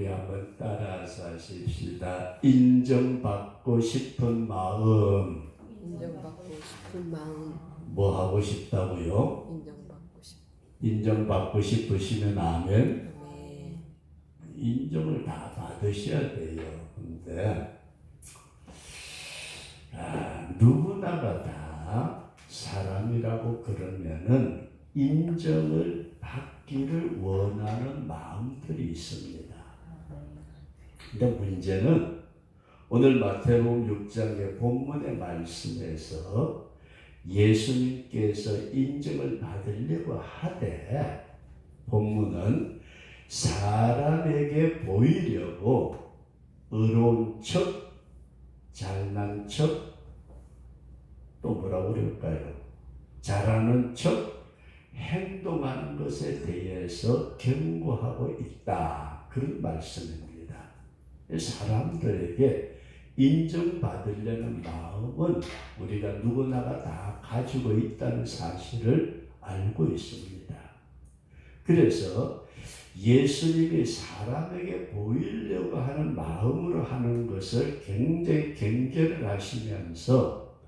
우리 한번 따라서 하십시다. 인정받고 싶은 마음. 인정받고 싶은 마음. 뭐 하고 싶다고요? 인정받고 싶. 인정받고 싶으시면 아멘. 아멘. 인정을 다 받으셔야 돼요. 근데 누구나가 다 사람이라고 그러면은 인정을 받기를 원하는 마음들이 있습니다. 근데 문제는 오늘 마태복음 6장의 본문의 말씀에서 예수님께서 인정을 받으려고 하되 본문은 사람에게 보이려고 의로운 척, 잘난 척, 또 뭐라고 그럴까요? 잘하는 척, 행동하는 것에 대해서 경고하고 있다. 그런 말씀입니다. 사람들에게 인정받으려는 마음은 우리가 누구나가 다 가지고 있다는 사실을 알고 있습니다. 그래서 예수님이 사람에게 보이려고 하는 마음으로 하는 것을 굉장히 경계를 하시면서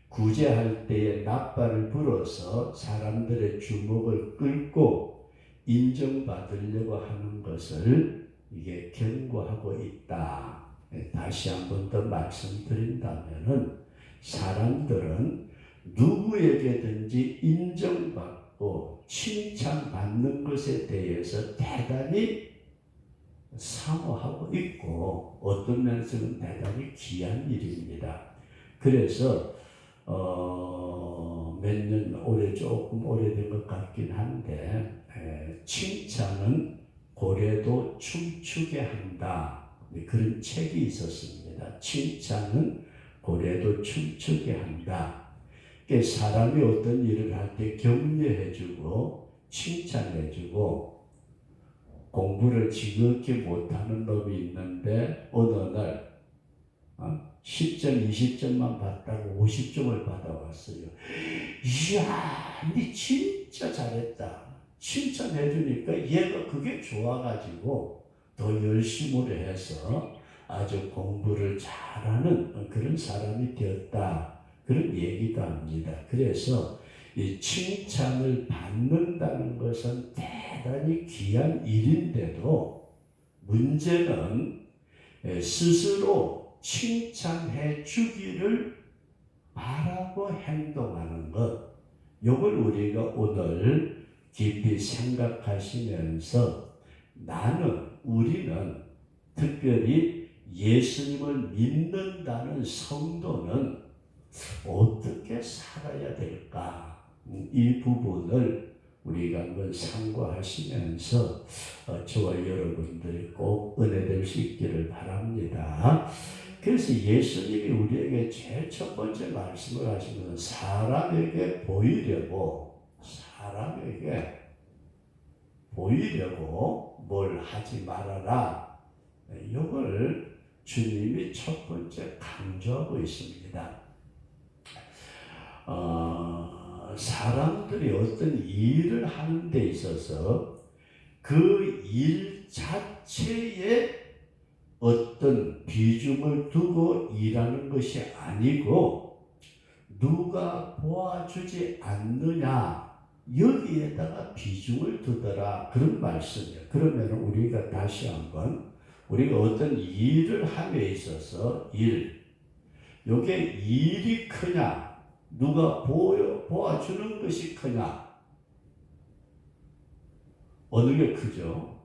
구제할 때에 낫발을 불어서 사람들의 주목을 끌고 인정받으려고 하는 것을 이게 경고하고 있다. 다시 한 번 더 말씀드린다면은 사람들은 누구에게든지 인정받고 칭찬받는 것에 대해서 대단히 사모하고 있고 어떤 면에서는 대단히 귀한 일입니다. 그래서 몇 년 올해 조금 오래된 것 같긴 한데 칭찬은 고래도 춤추게 한다. 그런 책이 있었습니다. 칭찬은 고래도 춤추게 한다. 사람이 어떤 일을 할 때 격려해주고 칭찬해주고 공부를 지극히 못하는 놈이 있는데 어느 날 10점, 20점만 받다고 50점을 받아왔어요. 이야, 니 진짜 잘했다. 칭찬해주니까 얘가 그게 좋아가지고 더 열심히 해서 아주 공부를 잘하는 그런 사람이 되었다. 그런 얘기도 합니다. 그래서 이 칭찬을 받는다는 것은 대단히 귀한 일인데도 문제는 스스로 칭찬해 주기를 바라고 행동하는 것. 이걸 우리가 오늘 깊이 생각하시면서 우리는 특별히 예수님을 믿는다는 성도는 어떻게 살아야 될까? 이 부분을 우리가 한번 상고하시면서 저와 여러분들이 꼭 은혜될 수 있기를 바랍니다. 그래서 예수님이 우리에게 제일 첫 번째 말씀을 하시면 사람에게 보이려고 뭘 하지 말아라. 이걸 주님이 첫 번째 강조하고 있습니다. 사람들이 어떤 일을 하는 데 있어서 그 일 자체에 어떤 비중을 두고 일하는 것이 아니고 누가 보아주지 않느냐 여기에다가 비중을 두더라 그런 말씀이에요. 그러면 우리가 다시 한번 우리가 어떤 일을 함에 있어서 요게 일이 크냐 누가 보아주는 것이 크냐 어느 게 크죠?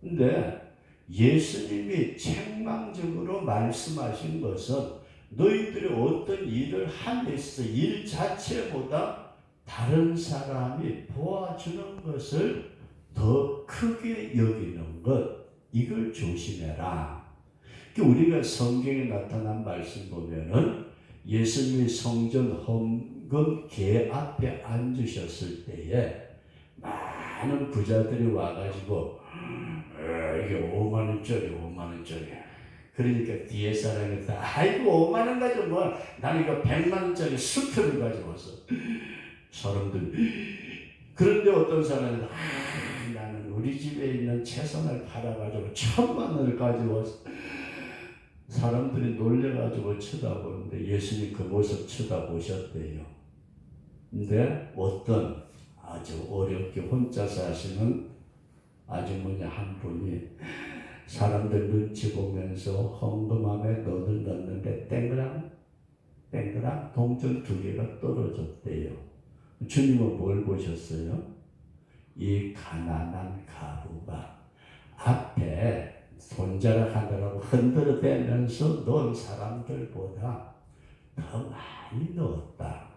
근데 예수님이 책망적으로 말씀하신 것은 너희들이 어떤 일을 함에 있어서 일 자체보다 다른 사람이 보아주는 것을 더 크게 여기는 것 이걸 조심해라. 우리가 성경에 나타난 말씀 보면은 예수님이 성전 헌금 계 앞에 앉으셨을 때에 많은 부자들이 와가지고 이게 5만원짜리 그러니까 뒤에 사람이 다 아이고 5만원 가지고 뭐 나는 이거 100만원짜리 수트를 가지고 왔어. 사람들 그런데 어떤 사람은 나는 우리 집에 있는 채선을 팔아가지고 1,000만 원을 가지고 사람들이 놀래가지고 쳐다보는데 예수님 그 모습 쳐다보셨대요. 근데 어떤 아주 어렵게 혼자 사시는 아주머니 한 분이 사람들 눈치 보면서 헌금함에 돈을 넣는데 땡그랑 동전 2개가 떨어졌대요. 주님은 뭘 보셨어요? 이 가난한 가부가 앞에 손자락하느라고 흔들어대면서 넣은 사람들보다 더 많이 넣었다.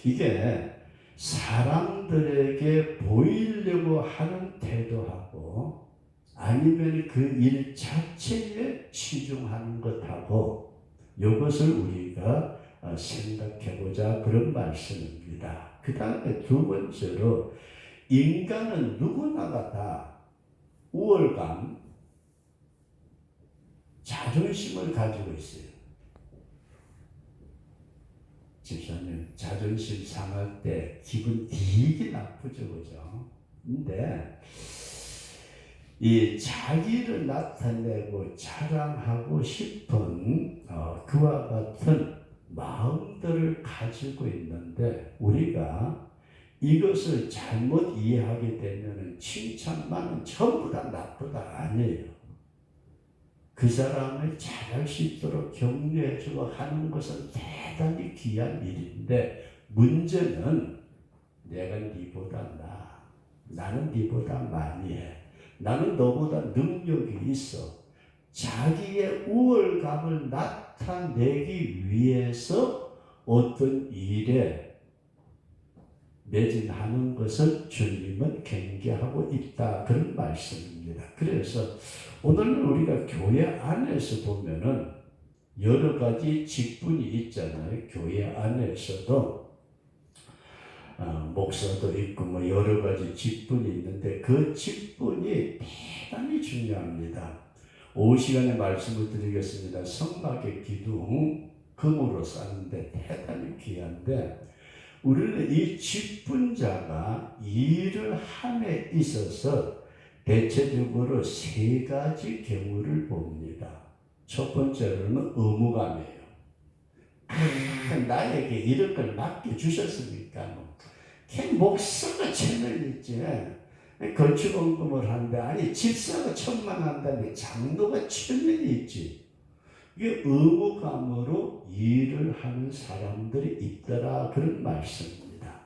이게 사람들에게 보이려고 하는 태도하고 아니면 그 일 자체에 치중하는 것하고 이것을 우리가 생각해보자 그런 말씀입니다. 그 다음에 두 번째로 인간은 누구나가 다 우월감, 자존심을 가지고 있어요. 집사님, 자존심 상할 때 기분 되게 나쁘죠, 그죠? 근데 이 자기를 나타내고 자랑하고 싶은 그와 같은 마음들을 가지고 있는데 우리가 이것을 잘못 이해하게 되면 칭찬만은 전부 다 나쁘다 아니에요. 그 사람을 잘할 수 있도록 격려해주고 하는 것은 대단히 귀한 일인데 문제는 내가 네보다 나아. 나는 네보다 많이 해. 나는 너보다 능력이 있어. 자기의 우월감을 나타내기 위해서 어떤 일에 매진하는 것을 주님은 경계하고 있다. 그런 말씀입니다. 그래서 오늘 우리가 교회 안에서 보면은 여러 가지 직분이 있잖아요. 교회 안에서도 목사도 있고 뭐 여러 가지 직분이 있는데 그 직분이 대단히 중요합니다. 오후 시간에 말씀을 드리겠습니다. 성막의 기둥 금으로 쌓는데 대단히 귀한데 우리는 이 직분자가 일을 함에 있어서 대체적으로 3가지 경우를 봅니다. 첫 번째로는 의무감이에요. 나에게 이런 걸 맡겨주셨으니까 걔 목사가 천을 있지 건축원금을 하는데 아니 집사가 1,000만 한다는데 장로가 1,000명이 있지. 이게 의무감으로 일을 하는 사람들이 있더라 그런 말씀입니다.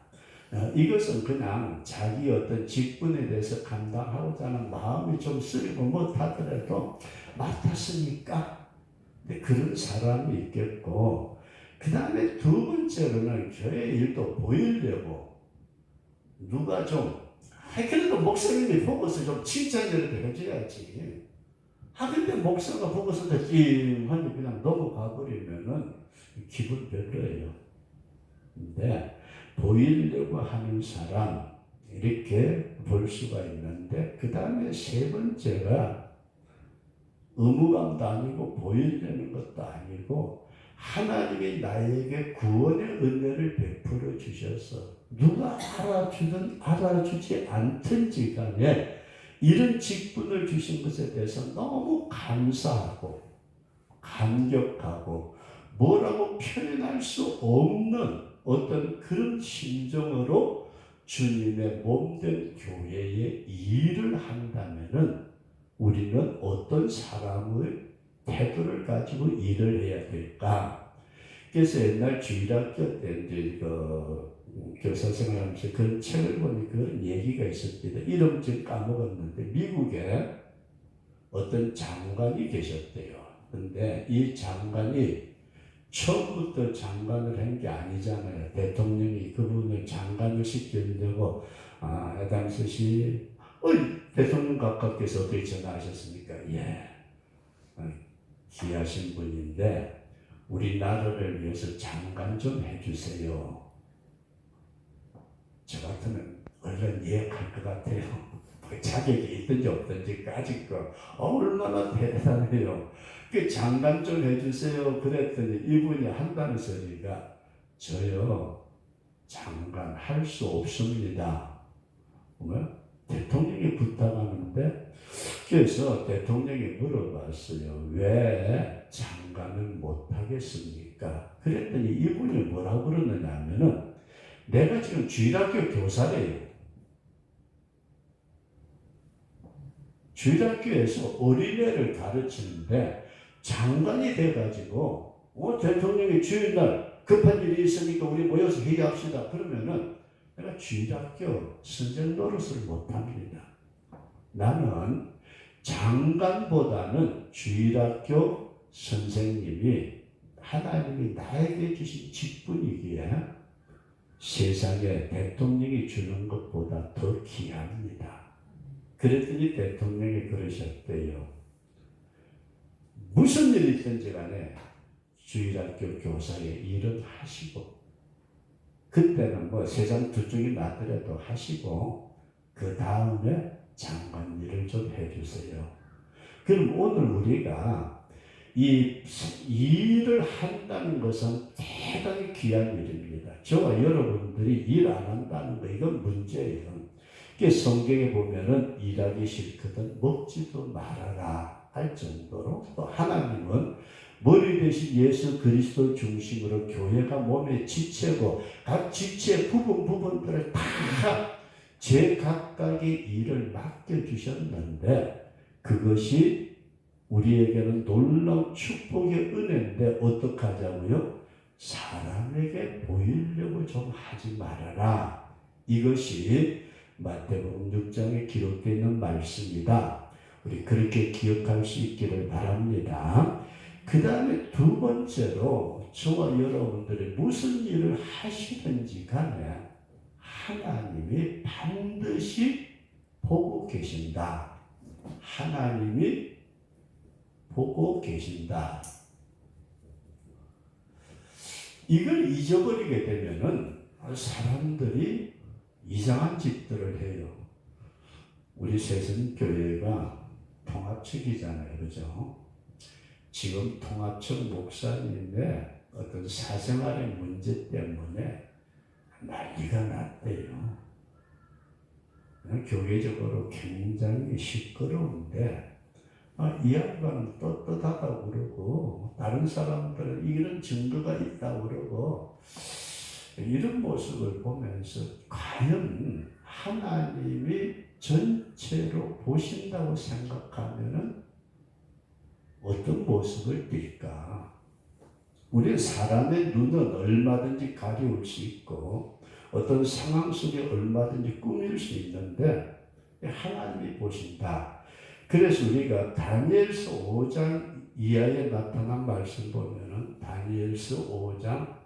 이것은 그냥 자기 어떤 직분에 대해서 감당하고자 하는 마음이 좀 쓰리고 못하더라도 맡았으니까 그런 사람이 있겠고 그 다음에 두 번째로는 교회 일도 보이려고 누가 좀 그래도 목사님이 보고서 좀 칭찬이라도 해줘야지. 근데 목사가 보고서 찡하니 그냥 넘어가 버리면은 기분 별로예요. 근데 보이려고 하는 사람 이렇게 볼 수가 있는데 그 다음에 세 번째가 의무감도 아니고 보이려는 것도 아니고 하나님이 나에게 구원의 은혜를 베풀어 주셔서 누가 알아주든 알아주지 않든지 간에 이런 직분을 주신 것에 대해서 너무 감사하고 감격하고 뭐라고 표현할 수 없는 어떤 그런 심정으로 주님의 몸된 교회에 일을 한다면은 우리는 어떤 사람의 태도를 가지고 일을 해야 될까? 그래서 옛날 주일학교 때 이제 교사 생활하면서 그런 책을 보니 그런 얘기가 있었습니다. 이름 좀 까먹었는데 미국에 어떤 장관이 계셨대요. 근데 이 장관이 처음부터 장관을 한 게 아니잖아요. 대통령이 그분을 장관을 시키려고 애당스 씨 대통령 각하께서 어떻게 전화하셨습니까? 예, 귀하신 분인데 우리나라를 위해서 장관 좀 해주세요. 저 같으면 얼른 예약할 것 같아요. 자격이 있든지 없든지 까짓 거 얼마나 대단해요. 그 장관 좀 해주세요. 그랬더니 이분이 한다는 소리가 저요 장관 할 수 없습니다. 대통령이 부탁하는데 그래서 대통령이 물어봤어요. 왜 장관은 못하겠습니까? 그랬더니 이분이 뭐라고 그러느냐 하면은 내가 지금 주일학교 교사래요. 주일학교에서 어린애를 가르치는데 장관이 돼가지고 대통령이 주일날 급한 일이 있으니까 우리 모여서 회의합시다. 그러면은 내가 주일학교 선생 노릇을 못합니다. 나는 장관보다는 주일학교 선생님이 하나님이 나에게 주신 직분이기에 세상에 대통령이 주는 것보다 더 귀합니다. 그랬더니 대통령이 그러셨대요. 무슨 일이 있든지 간에 주일학교 교사의 일은 하시고 그때는 뭐 세상 두 쪽이 나더라도 하시고 그 다음에 장관 일을 좀 해주세요. 그럼 오늘 우리가 이 일을 한다는 것은 대단히 귀한 일입니다. 저와 여러분들이 일 안 한다는 거 이건 문제예요. 성경에 보면은 일하기 싫거든 먹지도 말아라 할 정도로 또 하나님은 머리 대신 예수 그리스도 중심으로 교회가 몸의 지체고 각 지체의 부분들을 다 제각각의 일을 맡겨주셨는데 그것이 우리에게는 놀라운 축복의 은혜인데 어떡하자고요? 사람에게 보이려고 좀 하지 말아라. 이것이 마태복음 6장에 기록되어 있는 말씀이다. 우리 그렇게 기억할 수 있기를 바랍니다. 그 다음에 두 번째로 저와 여러분들이 무슨 일을 하시든지 간에 하나님이 반드시 보고 계신다. 하나님이 보고 계신다. 이걸 잊어버리게 되면은 사람들이 이상한 짓들을 해요. 우리 새선교회가 통합측이잖아요. 그죠? 지금 통합측 목사님의 어떤 사생활의 문제 때문에 난리가 났대요. 교회적으로 굉장히 시끄러운데 이 양반은 떳떳하다고 그러고 다른 사람들은 이런 증거가 있다고 그러고 이런 모습을 보면서 과연 하나님이 전체로 보신다고 생각하면은 어떤 모습을 띌까? 우리 사람의 눈은 얼마든지 가려울 수 있고 어떤 상황 속에 얼마든지 꾸밀 수 있는데 하나님이 보신다. 그래서 우리가 다니엘서 5장 이하에 나타난 말씀 보면은 다니엘서 5장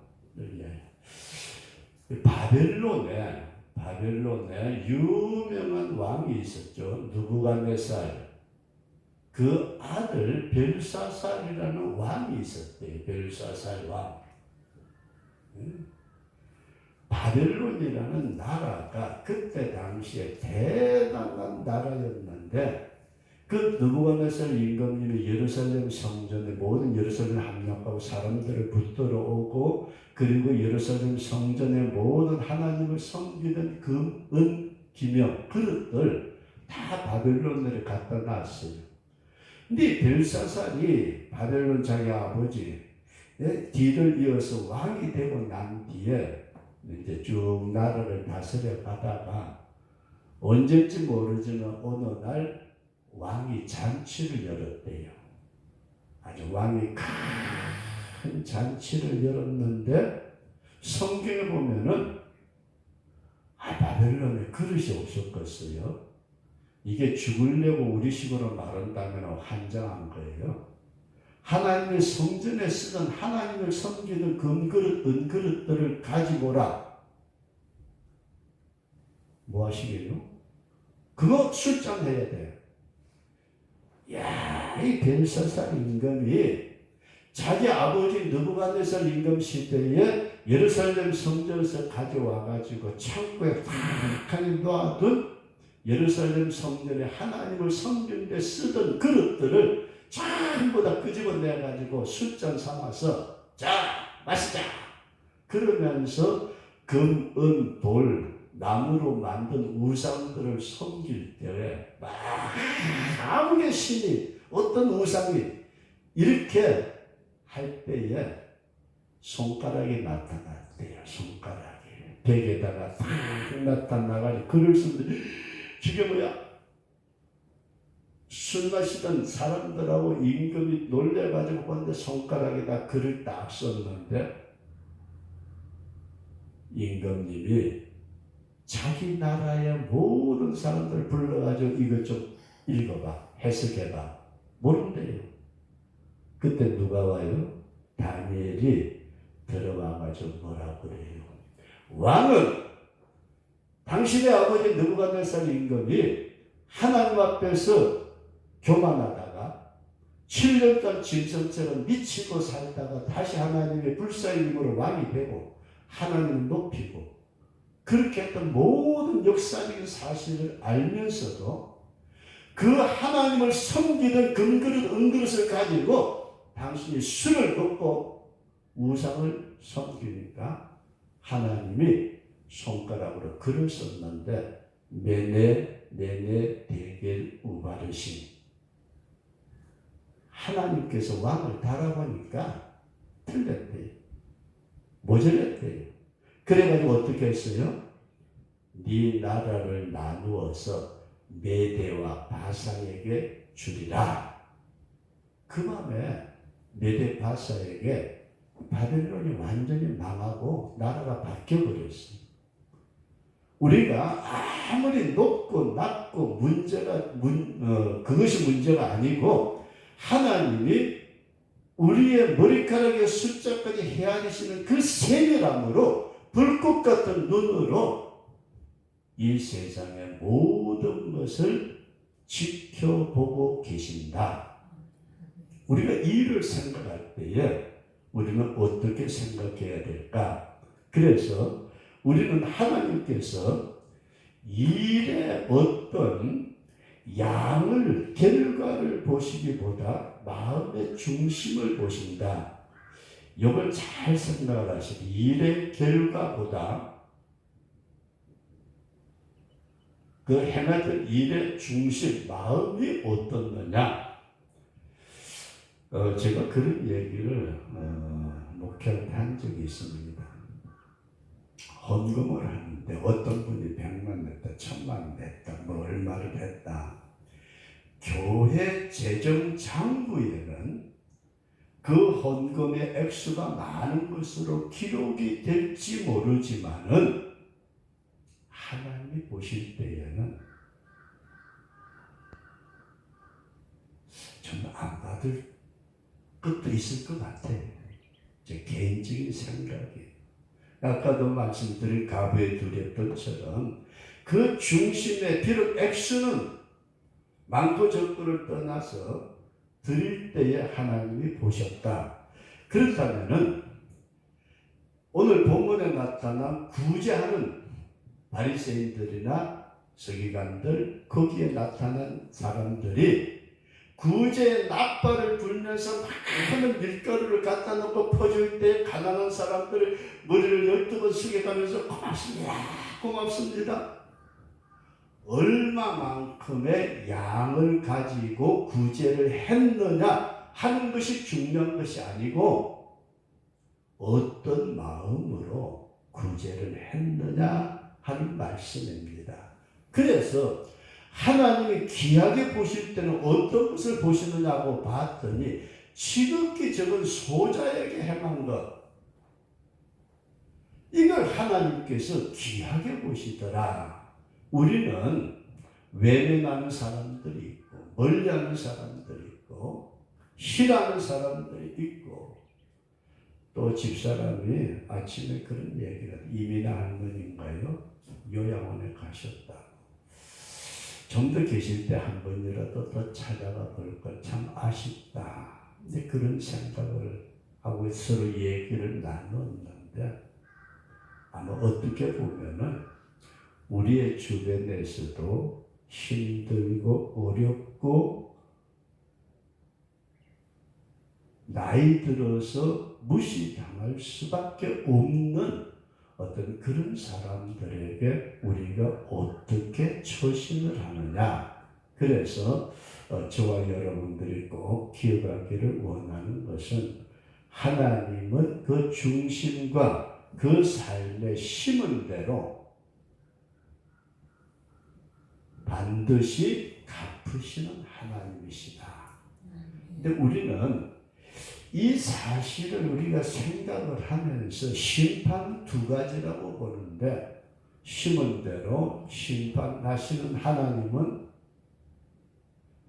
바벨론에 유명한 왕이 있었죠. 느부갓네살. 그 아들 벨사살이라는 왕이 있었대요. 벨사살 왕. 바벨론이라는 나라가 그때 당시에 대단한 나라였는데 그 느부갓네살 임금님이 예루살렘 성전에 모든 예루살렘에 합력하고 사람들을 붙들어 오고 그리고 예루살렘 성전의 모든 하나님을 섬기는 금, 은, 기명, 그릇들 다 바벨론에 갖다 놨어요. 근데 벨사살이 바벨론 자기 아버지 뒤를 이어서 왕이 되고 난 뒤에 이제 쭉 나라를 다스려 가다가 언제인지 모르지만 어느 날 왕이 잔치를 열었대요. 아주 왕이 큰 잔치를 열었는데 성경에 보면은 바벨론에 그릇이 없었겠어요. 이게 죽으려고 우리식으로 말한다면 환장한 거예요. 하나님의 성전에 쓰던 하나님을 섬기는 금그릇, 은그릇들을 가지고 오라. 뭐 하시게요? 그거 출장해야 돼. 야, 이 벨사살 임금이 자기 아버지 느부갓네살 임금 시대에 예루살렘 성전에서 가져와가지고 창고에 탁하게 놔둔 예루살렘 성전에 하나님을 섬기는 데 쓰던 그릇들을 전부 다 끄집어내가지고 술잔 삼아서 자 마시자 그러면서 금, 은, 돌 나무로 만든 우상들을 섬길 때에 막 아무개 신이 어떤 우상이 이렇게 할 때에 손가락이 나타났대요. 손가락이 벽에다가 탁 나타나가지고 글을 쓰는데 저게 뭐야? 술 마시던 사람들하고 임금이 놀래가지고 본데 손가락에다 글을 딱 썼는데 임금님이 자기 나라의 모든 사람들 불러가지고 이것 좀 읽어봐, 해석해봐. 모른대요. 그때 누가 와요? 다니엘이 들어와가지고 뭐라고 그래요? 왕은 당신의 아버지 느부갓네살 임금이 하나님 앞에서 교만하다가 7년간 짐승처럼 미치고 살다가 다시 하나님의 불사의 힘으로 왕이 되고 하나님을 높이고 그렇게 했던 모든 역사적인 사실을 알면서도 그 하나님을 섬기는 금그릇 은그릇을 가지고 당신이 술을 먹고 우상을 섬기니까 하나님이 손가락으로 글을 썼는데 메네 데겔 우바르신 하나님께서 왕을 달아보니까 틀렸대요. 모자랐대요. 그래가지고 어떻게 했어요? 네 나라를 나누어서 메대와 바사에게 주리라. 그 밤에 메대 바사에게 바벨론이 완전히 망하고 나라가 바뀌어버렸어요. 우리가 아무리 높고 낮고 그것이 문제가 아니고 하나님이 우리의 머리카락의 숫자까지 헤아리시는 그 세밀함으로 불꽃 같은 눈으로 이 세상의 모든 것을 지켜보고 계신다. 우리가 이를 생각할 때에 우리는 어떻게 생각해야 될까? 그래서 우리는 하나님께서 일의 어떤 양을 결과를 보시기보다 마음의 중심을 보신다. 이걸 잘 생각을 하시고 일의 결과보다 그 행하던 일의 중심, 마음이 어떻느냐. 제가 그런 얘기를 목회할 때 한 적이 있습니다. 헌금을 하는데 어떤 분이 100만 냈다, 1000만 냈다, 뭐 얼마를 했다. 교회 재정 장부에는 그 헌금의 액수가 많은 것으로 기록이 될지 모르지만은 하나님이 보실 때에는 정말 안 받을 것도 있을 것 같아요. 제 개인적인 생각이. 아까도 말씀드린 가부에 두렸던 것처럼 그 중심에 비록 액수는 많고 적고를 떠나서 드릴 때에 하나님이 보셨다. 그렇다면은 오늘 본문에 나타난 구제하는 바리새인들이나 서기관들 거기에 나타난 사람들이 구제의 나팔을 불면서 많은 밀가루를 갖다 놓고 퍼줄 때 가난한 사람들 머리를 12번 숙여가면서 고맙습니다. 고맙습니다. 얼마만큼의 양을 가지고 구제를 했느냐 하는 것이 중요한 것이 아니고 어떤 마음으로 구제를 했느냐 하는 말씀입니다. 그래서 하나님이 귀하게 보실 때는 어떤 것을 보시느냐고 봤더니 지극히 적은 소자에게 행한 것, 이걸 하나님께서 귀하게 보시더라. 우리는 외면하는 사람들이 있고 멀리하는 사람들이 있고 싫어하는 사람들이 있고 또 집사람이 아침에 그런 얘기를 이민아 할머니인가요? 요양원에 가셨다. 좀 더 계실 때 한 번이라도 더 찾아가 볼 걸 참 아쉽다. 이제 그런 생각을 하고 서로 얘기를 나눴는데 아마 어떻게 보면은 우리의 주변에서도 힘들고 어렵고 나이 들어서 무시당할 수밖에 없는 어떤 그런 사람들에게 우리가 어떻게 처신을 하느냐. 그래서 저와 여러분들이 꼭 기억하기를 원하는 것은 하나님은 그 중심과 그 삶에 심은 대로 반드시 갚으시는 하나님이시다. 근데 우리는 이 사실을 우리가 생각을 하면서 심판 두 가지라고 보는데, 심은 대로 심판하시는 하나님은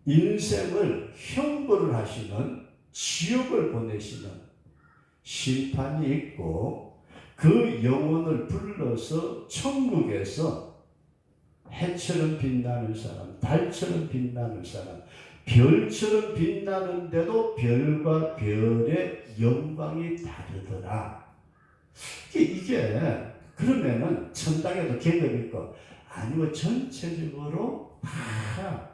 인생을 형벌을 하시는, 지옥을 보내시는 심판이 있고, 그 영혼을 불러서 천국에서 해처럼 빛나는 사람, 달처럼 빛나는 사람, 별처럼 빛나는데도 별과 별의 영광이 다르더라. 이게 그러면은 천당에도 계급이 있고, 아니면 전체적으로 다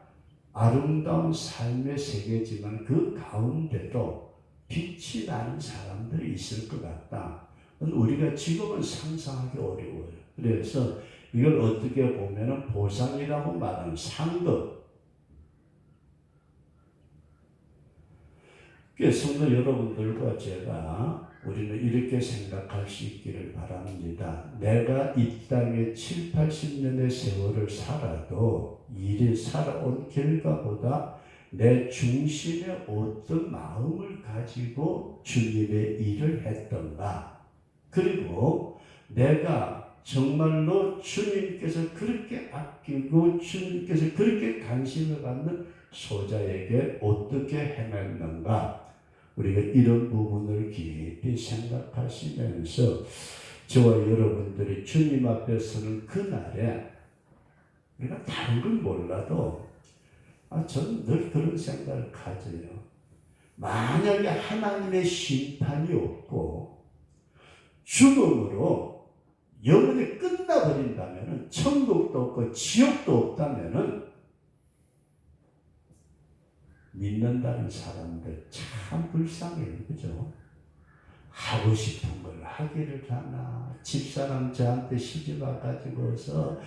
아름다운 삶의 세계지만 그 가운데도 빛이 나는 사람들이 있을 것 같다. 우리가 지금은 상상하기 어려워요. 그래서 이걸 어떻게 보면은 보상이라고 말하는 상급. 성도 여러분들과 제가 우리는 이렇게 생각할 수 있기를 바랍니다. 내가 이 땅에 7, 80년의 세월을 살아도 일이 살아온 결과보다 내 중심에 어떤 마음을 가지고 주님의 일을 했던가, 그리고 내가 정말로 주님께서 그렇게 아끼고 주님께서 그렇게 관심을 갖는 소자에게 어떻게 행했는가, 우리가 이런 부분을 깊이 생각하시면서 저와 여러분들이 주님 앞에 서는 그날에 우리가 다른 건 몰라도 저는 늘 그런 생각을 가져요. 만약에 하나님의 심판이 없고 죽음으로 영원히 끝나버린다면, 천국도 없고 지옥도 없다면 믿는다는 사람들 참 불쌍해요. 그죠? 하고 싶은 걸 하기를 하나, 집사람 저한테 시집 와가지고서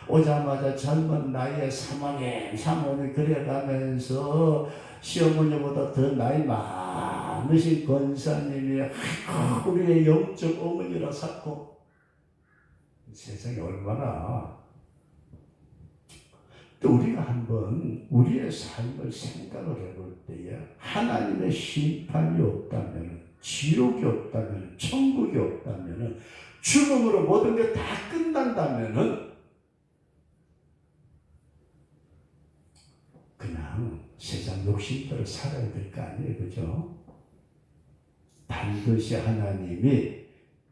오자마자 젊은 나이에 사모님 그래가면서 시어머니보다 더 나이 많으신 권사님이 우리의 영적 어머니라 쌓고, 세상에 얼마나. 또 우리가 한번 우리의 삶을 생각을 해볼 때에 하나님의 심판이 없다면, 지옥이 없다면, 천국이 없다면, 죽음으로 모든 게 다 끝난다면 그냥 세상 욕심대로 살아야 될 거 아니에요. 그죠? 반드시 하나님이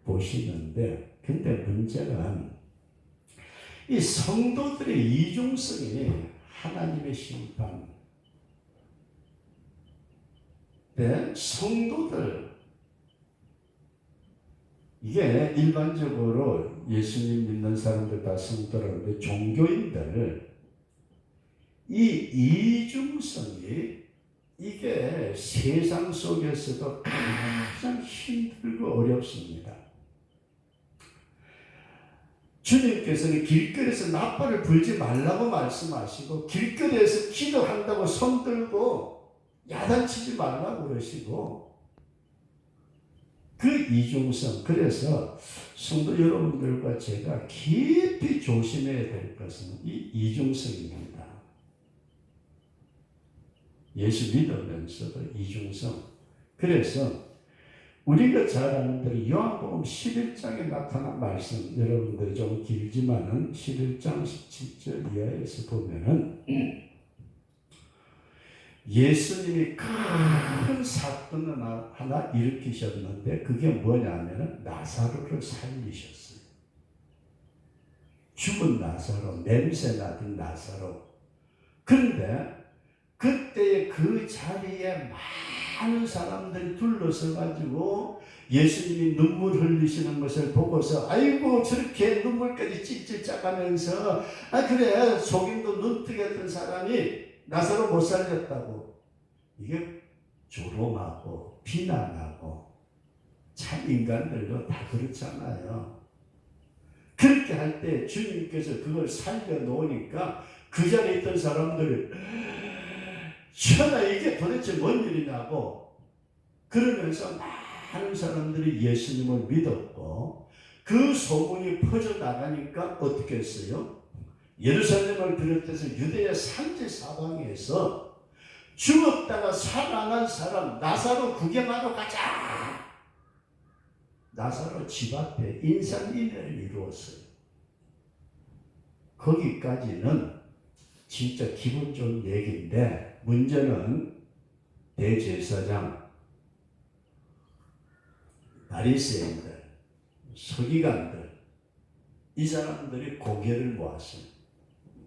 보시는데, 근데 문제는 이 성도들의 이중성이 하나님의 심판. 네, 성도들, 이게 일반적으로 예수님 믿는 사람들 다 성도라는데, 종교인들 이 이중성이 이게 세상 속에서도 가장 힘들고 어렵습니다. 주님께서는 길거리에서 나팔을 불지 말라고 말씀하시고, 길거리에서 기도한다고 손 들고 야단치지 말라고 그러시고, 그 이중성. 그래서 성도 여러분들과 제가 깊이 조심해야 될 것은 이 이중성입니다. 예수 믿으면서도 이중성. 그래서 우리가 잘 아는 대로 요한복음 11장에 나타난 말씀, 여러분들이 좀 길지만은 11장 17절 이하에서 보면은 예수님이 큰 사건을 하나 일으키셨는데, 그게 뭐냐면은 나사로를 살리셨어요. 죽은 나사로, 냄새 나던 나사로. 그런데 그때의 그 자리에 많은 사람들이 둘러서 가지고 예수님이 눈물 흘리시는 것을 보고서, 아이고 저렇게 눈물까지 찔찔 짜가면서, 그래 속임도 눈뜨겠던 사람이 나사로 못 살렸다고, 이게 조롱하고 비난하고, 참 인간들도 다 그렇잖아요. 그렇게 할 때 주님께서 그걸 살려놓으니까 그 자리에 있던 사람들이 천하 이게 도대체 뭔 일이냐고 그러면서 많은 사람들이 예수님을 믿었고 그 소문이 퍼져나가니까 어떻게 했어요? 예루살렘을 비롯해서 유대야 산지 사방에서 죽었다가 살아난 사람 나사로 구경하러 가자. 나사로 집 앞에 인산인해를 이루었어요. 거기까지는 진짜 기분 좋은 얘기인데 문제는 대제사장, 바리새인들, 서기관들 이 사람들이 고개를 모았어요.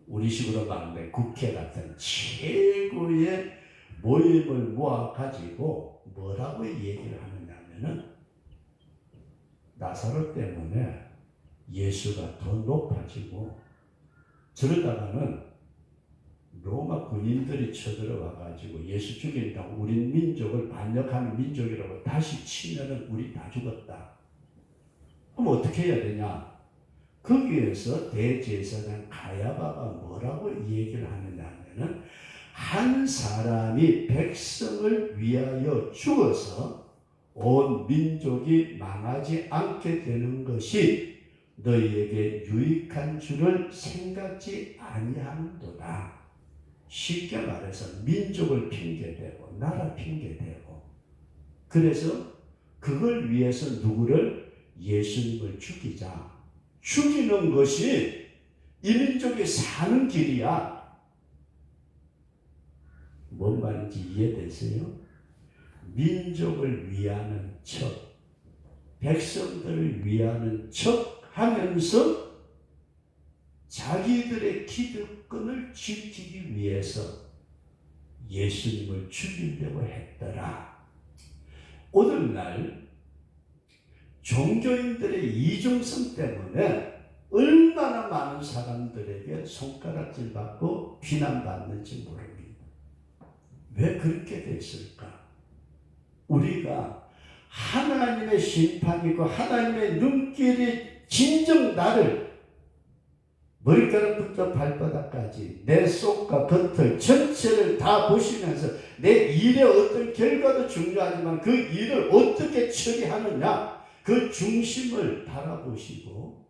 우리식으로 말하면 국회 같은 최고의 모임을 모아가지고 뭐라고 얘기를 하느냐면은 나사로 때문에 예수가 더 높아지고 저러다가는 로마 군인들이 쳐들어와가지고 예수 죽인다고 우리 민족을 반역하는 민족이라고 다시 치면은 우리 다 죽었다. 그럼 어떻게 해야 되냐? 거기에서 대제사장 가야바가 뭐라고 얘기를 하느냐면은 한 사람이 백성을 위하여 죽어서 온 민족이 망하지 않게 되는 것이 너희에게 유익한 줄을 생각지 아니하는도다. 쉽게 말해서 민족을 핑계대고 나라 핑계대고 그래서 그걸 위해서 누구를? 예수님을 죽이자. 죽이는 것이 이 민족이 사는 길이야. 뭔 말인지 이해되세요? 민족을 위하는 척, 백성들을 위하는 척 하면서 자기들의 기득권을 지키기 위해서 예수님을 죽이려고 했더라. 오늘날 종교인들의 이중성 때문에 얼마나 많은 사람들에게 손가락질 받고 비난받는지 모릅니다. 왜 그렇게 됐을까? 우리가 하나님의 심판이고 하나님의 눈길이 진정 나를 머리카락부터 발바닥까지 내 속과 겉을 전체를 다 보시면서 내 일의 어떤 결과도 중요하지만 그 일을 어떻게 처리하느냐 그 중심을 바라보시고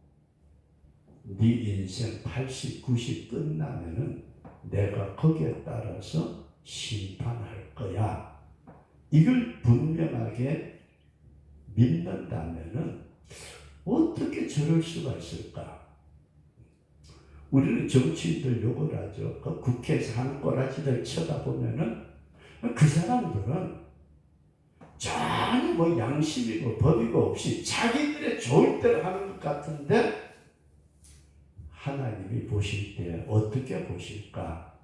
네 인생 80, 90 끝나면은 내가 거기에 따라서 심판할 거야. 이걸 분명하게 믿는다면은 어떻게 저럴 수가 있을까? 우리는 정치인들 욕을 하죠. 그 국회에서 하는 꼬라지들 쳐다보면은 그 사람들은 전혀 뭐 양심이고 법이고 없이 자기들의 좋을 대로 하는 것 같은데 하나님이 보실 때 어떻게 보실까?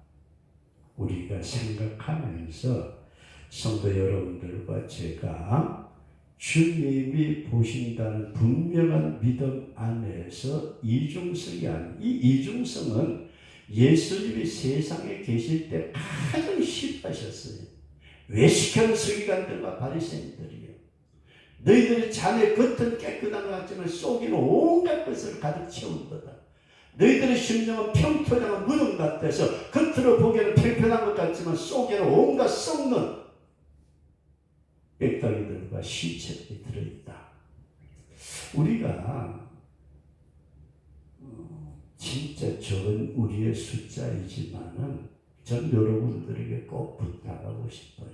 우리가 생각하면서 성도 여러분들과 제가 주님이 보신다는 분명한 믿음 안에서 이중성이 아닌 이 이중성은 예수님이 세상에 계실 때 가장 싫어하셨어요. 외식하는 서기관들과 바리새인들이요. 너희들의 자네 겉은 깨끗한 것 같지만 속에는 온갖 것을 가득 채운도다. 너희들의 심령은 평토장한 무덤 같아서 겉으로 보기에는 평평한 것 같지만 속에는 온갖 썩는 빽다리들과 시체들이 들어있다. 우리가 진짜 적은 우리의 숫자이지만은 전 여러분들에게 꼭 부탁하고 싶어요.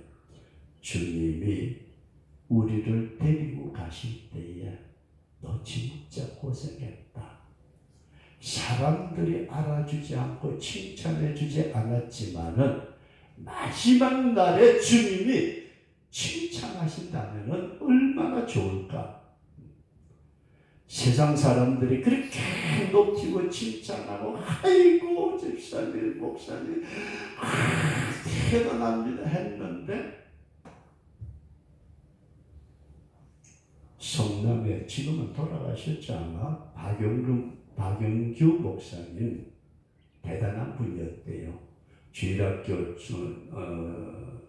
주님이 우리를 데리고 가실 때에 너 진짜 고생했다. 사람들이 알아주지 않고 칭찬해주지 않았지만은 마지막 날에 주님이 칭찬하신다면 얼마나 좋을까? 세상 사람들이 그렇게 높이고 칭찬하고 아이고 집사님 목사님 대단합니다 했는데 성남에 지금은 돌아가셨지 아마 박영규 목사님 대단한 분이었대요. 주일학교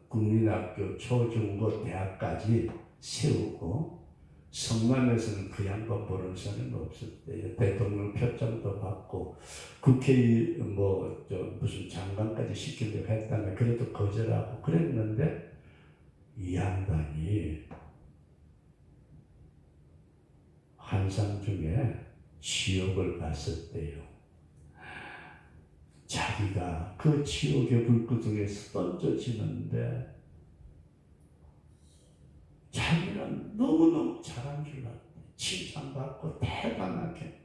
국민학교 초중고 대학까지 세우고 성남에서는 그 양반 보는 사람이 없었대요. 대통령 표창도 받고 국회 무슨 장관까지 시키려고 했다면 그래도 거절하고 그랬는데 이 양반이 환상 중에 지옥을 봤었대요. 자기가 그 지옥의 불구덩이에서 던져지는데 자기는 너무너무 잘한 줄 알았대. 칭찬받고 대단하게.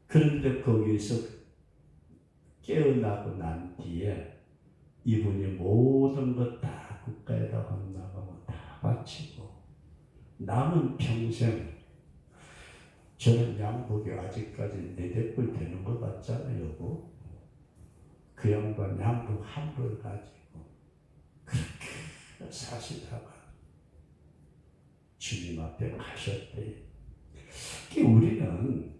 그런데 거기서 깨어나고 난 뒤에 이분이 모든 것 다 국가에다 헌납하고 다 바치고 남은 평생 저는 양복이 아직까지 4대뿔 되는 것 같잖아요. 여보. 그 양반 양복 한 벌 가지고 그렇게 사시다가 주님 앞에 가셨대요. 우리는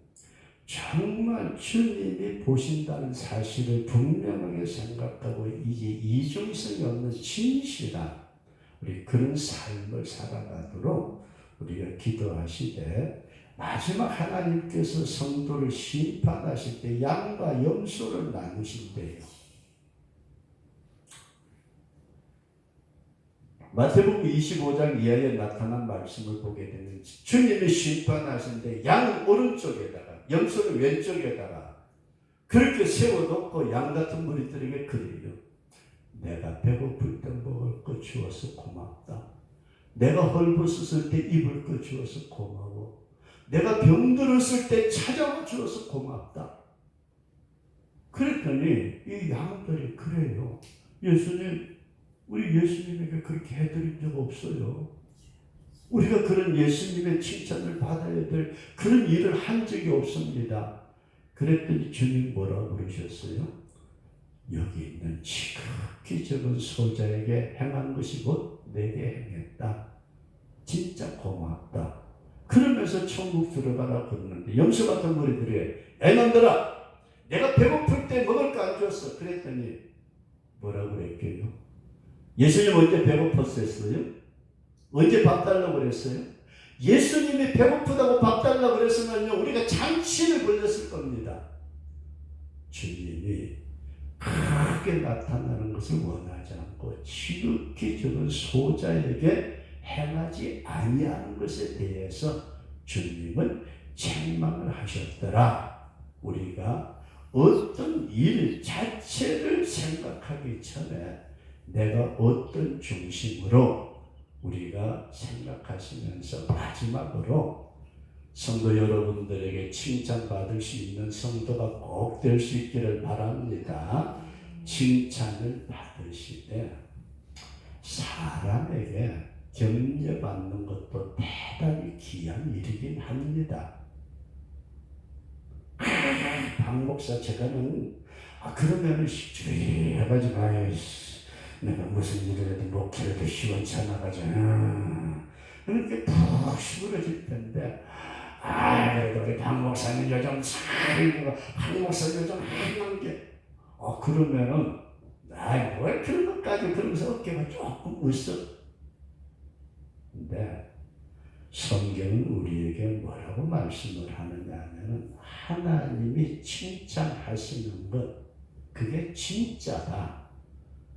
정말 주님이 보신다는 사실을 분명하게 생각하고 이게 이중성이 없는 진실한 우리 그런 삶을 살아가도록 우리가 기도하시되 마지막 하나님께서 성도를 심판하실 때 양과 염소를 나누실 때요. 마태복음 25장 이하에 나타난 말씀을 보게 되면 주님이 심판하신데 양은 오른쪽에다가 염소는 왼쪽에다가 그렇게 세워놓고 양 같은 무리들에게 그래요. 내가 배고플 때 먹을 거 주어서 고맙다. 내가 헐벗었을 때 입을 거 주어서 고마워. 내가 병들었을 때 찾아와 주어서 고맙다. 그랬더니 이 양들이 그래요. 예수님, 우리 예수님에게 그렇게 해드린 적 없어요. 우리가 그런 예수님의 칭찬을 받아야 될 그런 일을 한 적이 없습니다. 그랬더니 주님 뭐라고 그러셨어요? 여기 있는 지극히 적은 소자에게 행한 것이 곧 내게 행했다. 진짜 고맙다. 그러면서 천국 들어가라 그러는데 염소 같은 무리들이 애놈들아 내가 배고플 때 먹을 거 안 줬어. 그랬더니 뭐라고 그랬게요? 예수님 언제 배고팠었어요? 언제 밥 달라고 그랬어요? 예수님이 배고프다고 밥 달라고 그랬으면요 우리가 잔치를 벌렸을 겁니다. 주님이 크게 나타나는 것을 원하지 않고 지극히 적은 소자에게 행하지 아니하는 것에 대해서 주님은 책망을 하셨더라. 우리가 어떤 일 자체를 생각하기 전에 내가 어떤 중심으로 우리가 생각하시면서 마지막으로 성도 여러분들에게 칭찬받을 수 있는 성도가 꼭 될 수 있기를 바랍니다. 칭찬을 받으시되 사람에게 격려받는 것도 대단히 귀한 일이긴 합니다. 박 목사 제가는 그러면은 식주리 해가지고 내가 무슨 일을 해도 목회를 해도 시원찮아가지고 이렇게 푹 시부러질 텐데 그래도 우리 박 목사님 요즘 참 박 목사 요즘 하는 게 그러면은 왜 그런 것까지 그러면서 어깨가 조금 으쓱. 근데 성경은 우리에게 뭐라고 말씀을 하느냐 하면은 하나님이 칭찬하시는 것 그게 진짜다.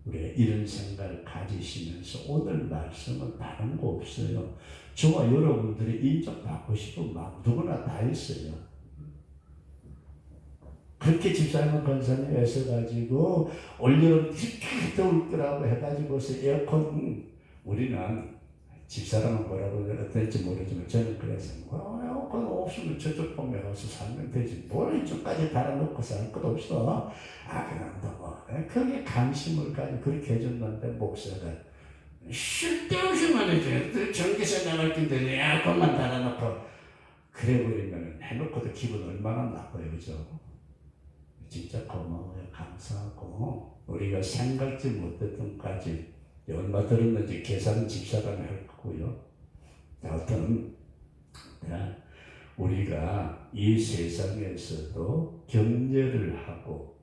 우리가 이런 생각을 가지시면서 오늘 말씀은 다른 거 없어요. 저와 여러분들이 인정받고 싶은 마음 누구나 다 있어요. 그렇게 집사님은 권사님 애써가지고 올여름 이렇게 더울 거라고 해가지고서 에어컨 우리는 집사람은 뭐라고 어떨지 모르지만 저는 그래서 에어컨 없으면 저쪽 동네 가서 살면 되지 뭘 이쪽까지 달아놓고 살 것 없어. 그런다고 그게 관심을 가지고 그렇게 해줬는데 목사가 쓸데없이 말이지 전기세 나갈 텐데 에어컨만 달아놓고 그래버리면 해놓고도 기분 얼마나 나빠요. 그죠? 진짜 고마워요. 감사하고 우리가 생각지 못했던 까지 얼마 들었는지 계산은 집사람이 할 거고요. 하여튼 우리가 이 세상에서도 격려를 하고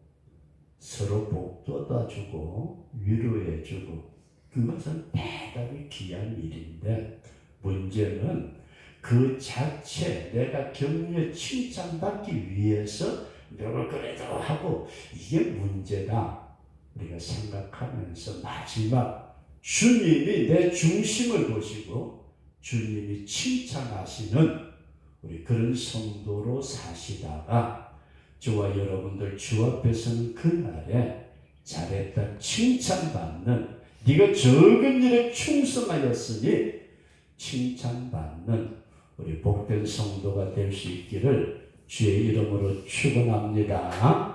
서로 복돋아주고 위로해주고 그것은 대단히 귀한 일인데 문제는 그 자체 내가 격려 칭찬받기 위해서 내가 그래도 하고 이게 문제다. 우리가 생각하면서 마지막 주님이 내 중심을 보시고 주님이 칭찬하시는 우리 그런 성도로 사시다가 저와 여러분들 주 앞에 서는 그날에 잘했다 칭찬받는 네가 적은 일에 충성하였으니 칭찬받는 우리 복된 성도가 될 수 있기를 주의 이름으로 축원합니다.